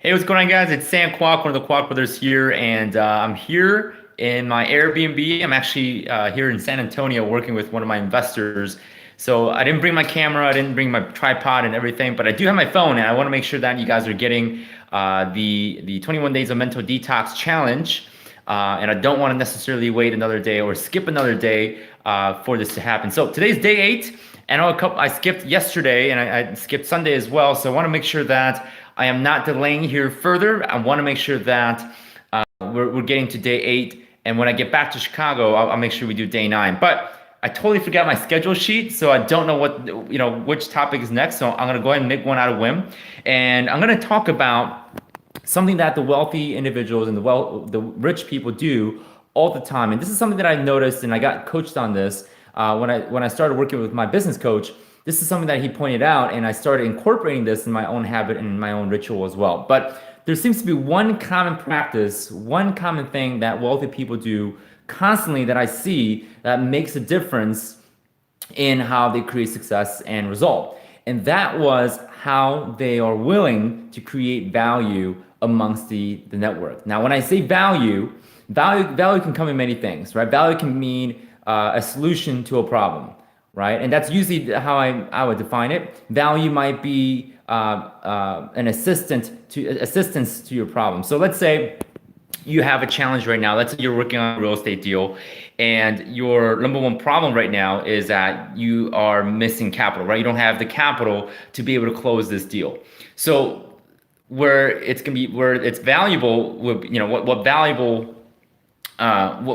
Hey, what's going on, guys? It's Sam Kwak, one of the Kwak Brothers here, and I'm here in my Airbnb. I'm actually here in San Antonio working with one of my investors. So I didn't bring my camera, I didn't bring my tripod and everything, but I do have my phone, and I want to make sure that you guys are getting the 21 Days of Mental Detox Challenge. And I don't want to necessarily wait another day or skip another day for this to happen. So today's day 8. And I skipped yesterday and I skipped Sunday as well. So I want to make sure that I am not delaying here further. I want to make sure that we're getting to day 8. And when I get back to Chicago, I'll make sure we do day 9. But I totally forgot my schedule sheet, so I don't know which topic is next. So I'm gonna go ahead and make one out of whim, and I'm gonna talk about something that the wealthy individuals and the rich people do all the time. And this is something that I noticed, and I got coached on this when I started working with my business coach. This is something that he pointed out, and I started incorporating this in my own habit and in my own ritual as well. But there seems to be one common practice, one common thing that wealthy people do constantly that I see that makes a difference in how they create success and result. And that was how they are willing to create value amongst the network. Now, when I say value can come in many things, right? Value can mean a solution to a problem, right? And that's usually how I would define it. Value might be an assistance to your problem. So let's say you have a challenge right now. Let's say you're working on a real estate deal, and your number one problem right now is that you are missing capital, right? You don't have the capital to be able to close this deal. So where it's valuable, what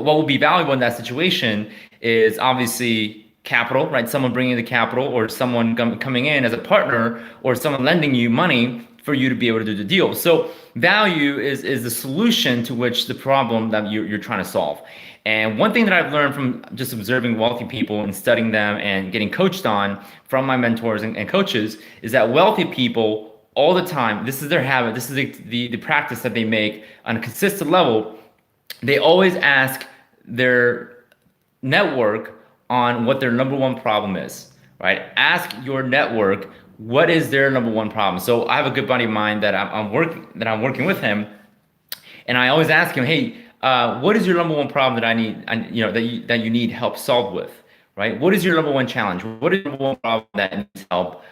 will be valuable in that situation is obviously capital, right? Someone bringing the capital, or someone coming in as a partner, or someone lending you money for you to be able to do the deal. So value is the solution to which the problem that you're trying to solve. And one thing that I've learned from just observing wealthy people and studying them and getting coached on from my mentors and coaches is that wealthy people all the time, this is their habit, this is the practice that they make on a consistent level. They always ask their network on what their number one problem is, right? Ask your network what is their number one problem. So I have a good buddy of mine that I'm working with him, and I always ask him, hey, what is your number one problem that I need, that you need help solved with, right? What is your number one challenge? What is your number one problem that needs help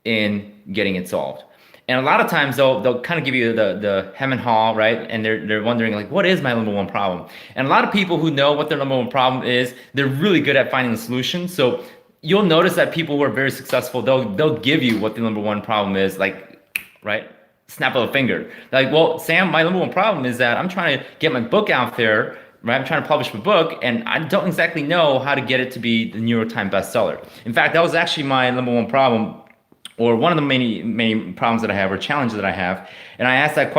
in getting it solved? And a lot of times they'll kind of give you the hem and haw, right? And they're wondering, like, what is my number one problem? And a lot of people who know what their number one problem is, they're really good at finding the solution. So you'll notice that people who are very successful, they'll give you what the number one problem is, like, right? Snap of a finger. They're like, well, Sam, my number one problem is that I'm trying to get my book out there, right? I'm trying to publish my book, and I don't exactly know how to get it to be the New York Times bestseller. In fact, that was actually my number one problem, or one of the many problems that I have, or challenges that I have. And I asked that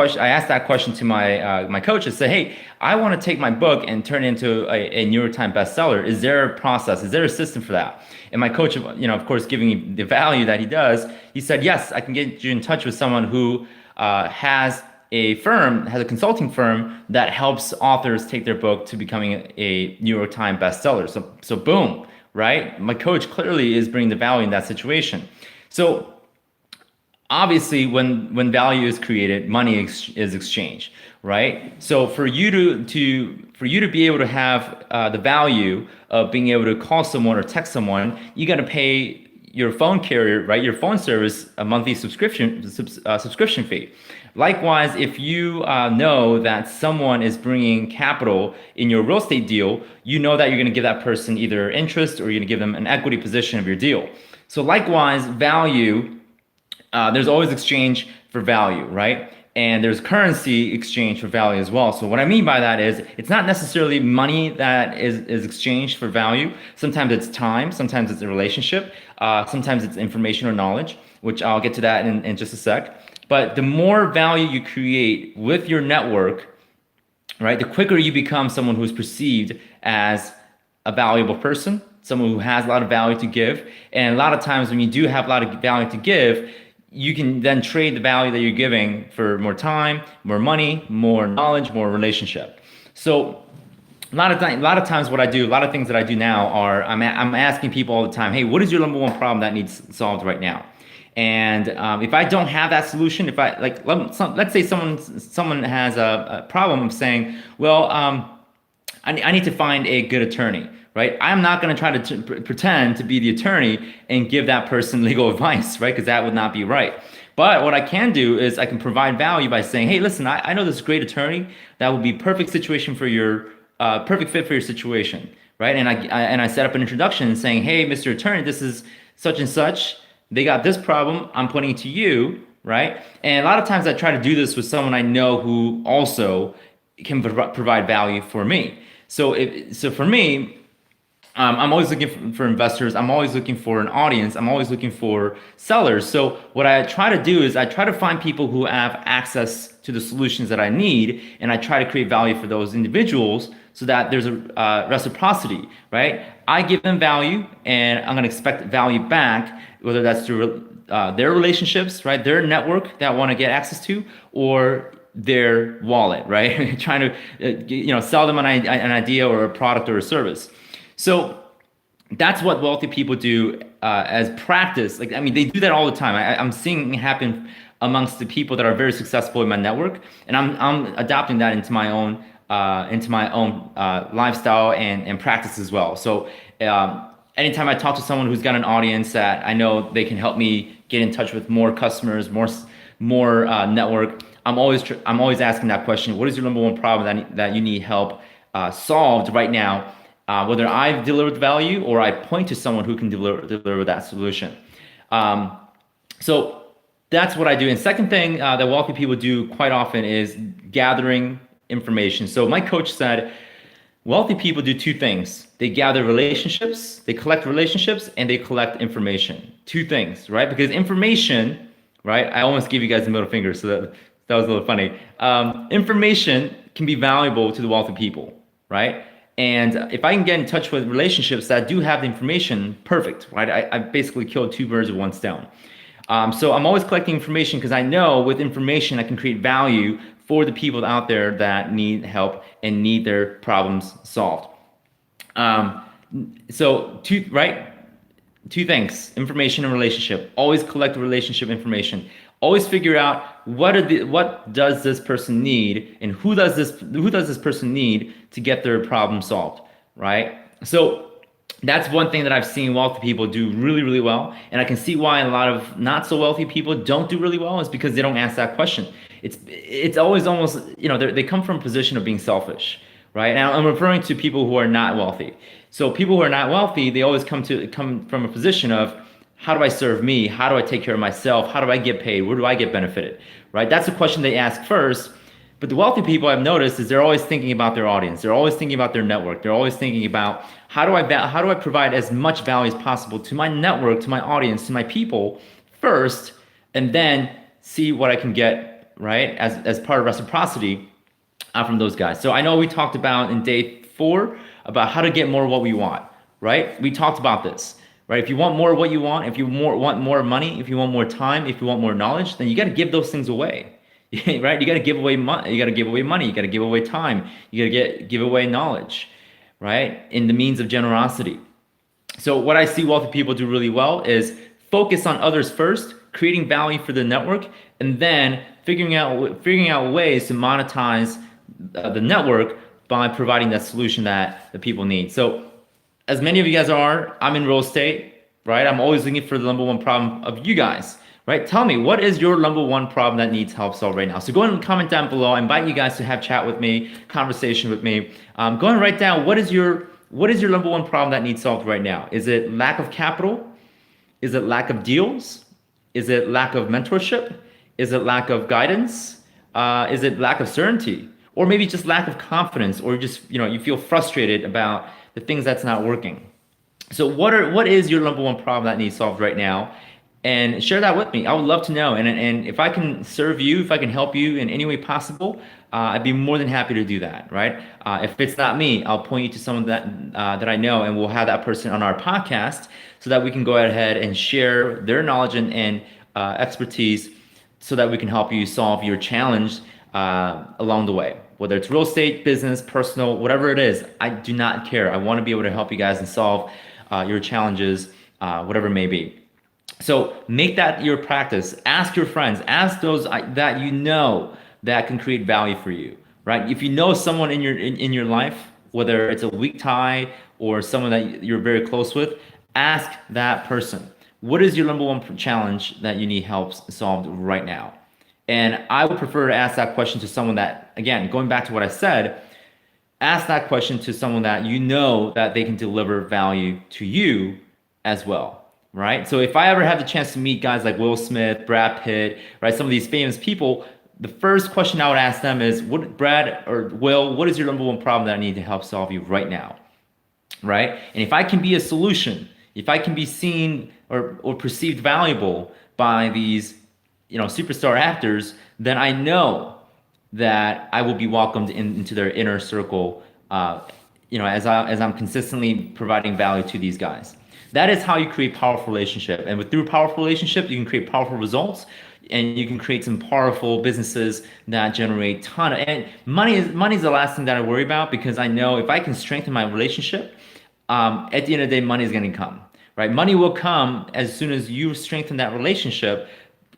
question to my coach and said, hey, I want to take my book and turn it into a New York Times bestseller. Is there a process? Is there a system for that? And my coach, of course, giving me the value that he does, he said, yes, I can get you in touch with someone who has a consulting firm that helps authors take their book to becoming a New York Times bestseller. So boom, right? My coach clearly is bringing the value in that situation. So obviously, when value is created, money is exchanged, right? So for you to be able to have the value of being able to call someone or text someone, you got to pay your phone carrier, right? Your phone service a monthly subscription fee. Likewise, if you know that someone is bringing capital in your real estate deal, you know that you're going to give that person either interest, or you're going to give them an equity position of your deal. So likewise, value, there's always exchange for value, right? And there's currency exchange for value as well. So what I mean by that is, it's not necessarily money that is exchanged for value. Sometimes it's time, sometimes it's a relationship, sometimes it's information or knowledge, which I'll get to that in just a sec. But the more value you create with your network, right, the quicker you become someone who's perceived as a valuable person, someone who has a lot of value to give. And a lot of times when you do have a lot of value to give, you can then trade the value that you're giving for more time, more money, more knowledge, more relationship. So a lot of times what I do, a lot of things that I do now are I'm asking people all the time, hey, what is your number one problem that needs solved right now? And if I don't have that solution, if I like, let's say someone has a problem of saying, well, I need to find a good attorney, right? I'm not going to try to pretend to be the attorney and give that person legal advice, right? Because that would not be right. But what I can do is I can provide value by saying, hey, listen, I know this great attorney that would be perfect situation for your perfect fit for your situation, right? And I set up an introduction saying, hey, Mr. Attorney, this is such and such. They got this problem. I'm putting it to you, right? And a lot of times I try to do this with someone I know who also can provide value for me. So for me, I'm always looking for investors. I'm always looking for an audience. I'm always looking for sellers. So what I try to do is I try to find people who have access to the solutions that I need, and I try to create value for those individuals so that there's a reciprocity, right? I give them value, and I'm going to expect value back, whether that's through their relationships, right? Their network that I want to get access to, or their wallet, right? Trying to sell them an idea or a product or a service. So that's what wealthy people do as practice. Like, I mean, they do that all the time. I'm seeing it happen amongst the people that are very successful in my network, and I'm adopting that into my own lifestyle and practice as well. So anytime I talk to someone who's got an audience that I know they can help me get in touch with more customers, more network, I'm always asking that question: what is your number one problem that you need help solved right now? Whether I've delivered value or I point to someone who can deliver that solution. So that's what I do. And second thing that wealthy people do quite often is gathering information. So my coach said, wealthy people do two things. They gather relationships, they collect relationships, and they collect information. Two things, right? Because information, right? I almost gave you guys the middle finger, so that was a little funny. Information can be valuable to the wealthy people, right? And if I can get in touch with relationships that do have the information, perfect, right? I basically killed two birds with one stone. So I'm always collecting information because I know with information I can create value for the people out there that need help and need their problems solved. So two things: information and relationship. Always collect relationship information. Always figure out what does this person need, and who does this person need to get their problem solved, right? So that's one thing that I've seen wealthy people do really, really well, and I can see why a lot of not so wealthy people don't do really well is because they don't ask that question. It's always almost they come from a position of being selfish, right? Now I'm referring to people who are not wealthy. So people who are not wealthy, they always come from a position of, how do I serve me? How do I take care of myself? How do I get paid? Where do I get benefited? Right? That's the question they ask first. But the wealthy people I've noticed is they're always thinking about their audience. They're always thinking about their network. They're always thinking about how do I provide as much value as possible to my network, to my audience, to my people first, and then see what I can get, right? As part of reciprocity from those guys. So I know we talked about in day 4 about how to get more of what we want, right? We talked about this. Right? If you want more of what you want, if you want more money, if you want more time, if you want more knowledge, then you got to give those things away, right? You got to give away money. You got to give away money. You got to give away time. You got to give away knowledge, right? In the means of generosity. So what I see wealthy people do really well is focus on others first, creating value for the network, and then figuring out ways to monetize the network by providing that solution that the people need. So as many of you guys are, I'm in real estate, right? I'm always looking for the number one problem of you guys, right? Tell me, what is your number one problem that needs help solved right now? So go ahead and comment down below. I invite you guys to have chat with me, conversation with me. Go ahead and write down, what is your number one problem that needs solved right now? Is it lack of capital? Is it lack of deals? Is it lack of mentorship? Is it lack of guidance? Is it lack of certainty? Or maybe just lack of confidence, or just, you feel frustrated about the things that's not working. So what is your number one problem that needs solved right now? And share that with me. I would love to know. And if I can serve you, if I can help you in any way possible, I'd be more than happy to do that, right? If it's not me, I'll point you to someone that I know, and we'll have that person on our podcast so that we can go ahead and share their knowledge and expertise so that we can help you solve your challenge along the way. Whether it's real estate, business, personal, whatever it is, I do not care. I want to be able to help you guys and solve your challenges, whatever it may be. So make that your practice. Ask your friends, ask those that you know that can create value for you, right? If you know someone in your life, whether it's a weak tie or someone that you're very close with, ask that person, what is your number one challenge that you need help solved right now? And I would prefer to ask that question to someone that, again, going back to what I said, ask that question to someone that you know that they can deliver value to you as well, right? So if I ever have the chance to meet guys like Will Smith, Brad Pitt, right, some of these famous people, the first question I would ask them is, what, Brad or Will, what is your number one problem that I need to help solve you right now? Right? And if I can be a solution, if I can be seen or perceived valuable by these, superstar actors, then I know that I will be welcomed into their inner circle, as I'm consistently providing value to these guys. That is how you create powerful relationship. And through powerful relationship, you can create powerful results, and you can create some powerful businesses that generate ton of, and money is the last thing that I worry about, because I know if I can strengthen my relationship, at the end of the day, money is going to come, right? Money will come as soon as you strengthen that relationship,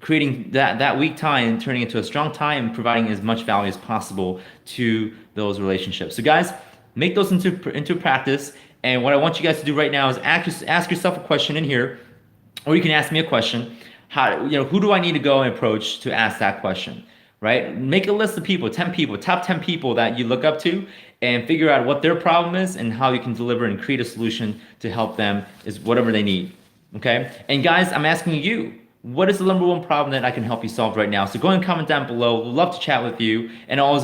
creating that weak tie and turning it into a strong tie and providing as much value as possible to those relationships. So guys, make those into practice. And what I want you guys to do right now is ask yourself a question in here, or you can ask me a question. Who do I need to go and approach to ask that question? Right? Make a list of people, 10 people, top 10 people that you look up to, and figure out what their problem is and how you can deliver and create a solution to help them is whatever they need. Okay? And guys, I'm asking you, what is the number one problem that I can help you solve right now? So go and comment down below. We'd love to chat with you. And always,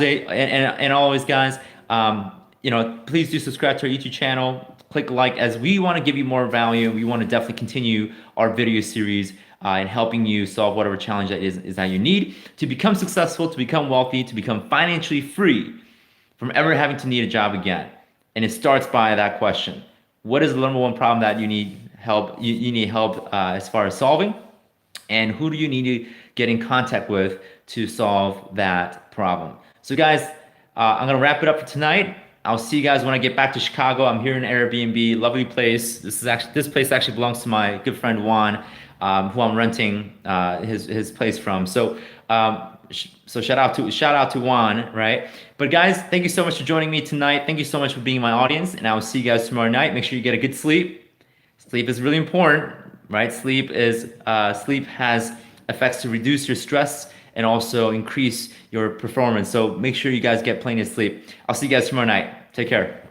guys, please do subscribe to our YouTube channel. Click like, as we want to give you more value. We want to definitely continue our video series in helping you solve whatever challenge that is that you need to become successful, to become wealthy, to become financially free from ever having to need a job again. And it starts by that question: what is the number one problem that you need help? You need help as far as solving, and who do you need to get in contact with to solve that problem? So guys, I'm gonna wrap it up for tonight. I'll see you guys when I get back to Chicago. I'm here in Airbnb, lovely place. This place actually belongs to my good friend Juan, who I'm renting his place from. So shout out to Juan, right? But guys, thank you so much for joining me tonight. Thank you so much for being my audience, and I will see you guys tomorrow night. Make sure you get a good sleep. Sleep is really important, right? Sleep has effects to reduce your stress and also increase your performance. So make sure you guys get plenty of sleep. I'll see you guys tomorrow night. Take care.